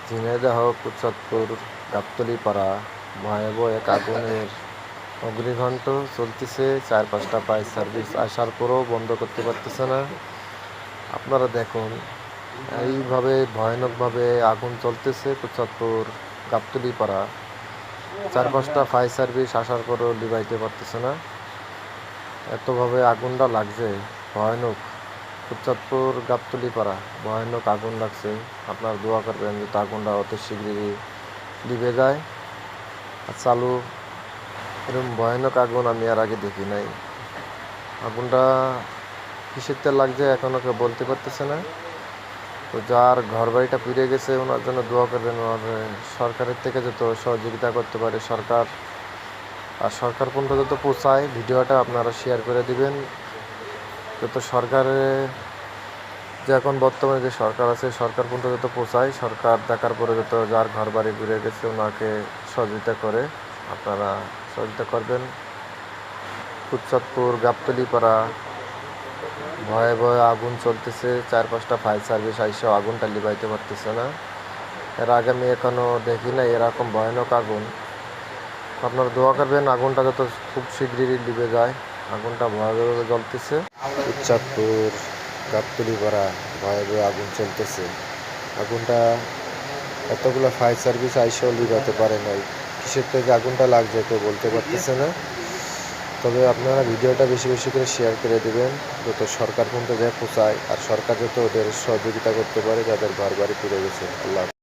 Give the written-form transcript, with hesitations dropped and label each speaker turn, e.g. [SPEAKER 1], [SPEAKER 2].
[SPEAKER 1] ঝিনাইদহ কুচাতপুর গাবতলীপাড়া ভয়াবহ এক আগুনের অগ্নিকাণ্ড চলতেছে। 4-5টা ফায়ার সার্ভিস আসার পরেও বন্ধ করতে পারতেছে না। আপনারা দেখুন, এইভাবে ভয়ানকভাবে আগুন চলতেছে কুচাতপুর গাবতলীপাড়া। 4-5টা ফায়ার সার্ভিস আসার পরেও লিভাইতে পারতেছে না। এতভাবে আগুনটা লাগছে, ভয়ানক। কুচাতপুর গাবতলীপাড়া ভয়ানক আগুন লাগছে। আপনারা দোয়া করবেন যাতে আগুনটা অতি শীঘ্রই লিভে যায় আর চালু। এরকম ভয়ানক আগুন আমি আর আগে দেখি নাই। আগুনটা কিসের তেল লাগছে এখনও কেউ বলতে পারতেছে না। তো যার ঘর বাড়িটা পুড়ে গেছে ওনার জন্য দোয়া করবেন। ওনার সরকারের থেকে যত সহযোগিতা করতে পারে সরকার, আর সরকার পর্যন্ত যত পৌঁছায় ভিডিওটা আপনারা শেয়ার করে দিবেন। যত সরকারে যে এখন বর্তমানে যে সরকার আছে সরকার পর্যন্ত যত পৌঁছায়, সরকার দেখার পরে যত যার ঘর বাড়ি ঘুরে গেছে ওনাকে সহযোগিতা করে, আপনারা সহযোগিতা করবেন। কুচাতপুর গাবতলীপাড়া ভয়ে ভয়ে আগুন চলতেছে। 4-5টা ফায়ার সার্ভিস আইসা আগুনটা লিভাইতে পারতেছে না। এর আগে আমি এখনও দেখি না এরকম ভয়ানক আগুন। আপনারা দোয়া করবেন আগুনটা যত খুব শীঘ্রই লিভে যায়। আগুনটা ভয়াবহভাবে জ্বলতেছে। কুচাতপুর গাবতলীপাড়া ভয়াবহ আগুন চলতেছে। আগুনটা এতগুলো ফায়ার সার্ভিস আইসেও লিভাতে পারে নাই। কিসের থেকে আগুনটা লাগছে কেউ বলতে পারতেছে না। তবে আপনারা ভিডিওটা বেশি বেশি করে শেয়ার করে দেবেন যত সরকার পর্যন্ত যা পৌঁছায়, আর সরকার যত ওদের সহযোগিতা করতে পারে যাদের ঘর বাড়ি পুড়ে গেছে। আল্লাহ।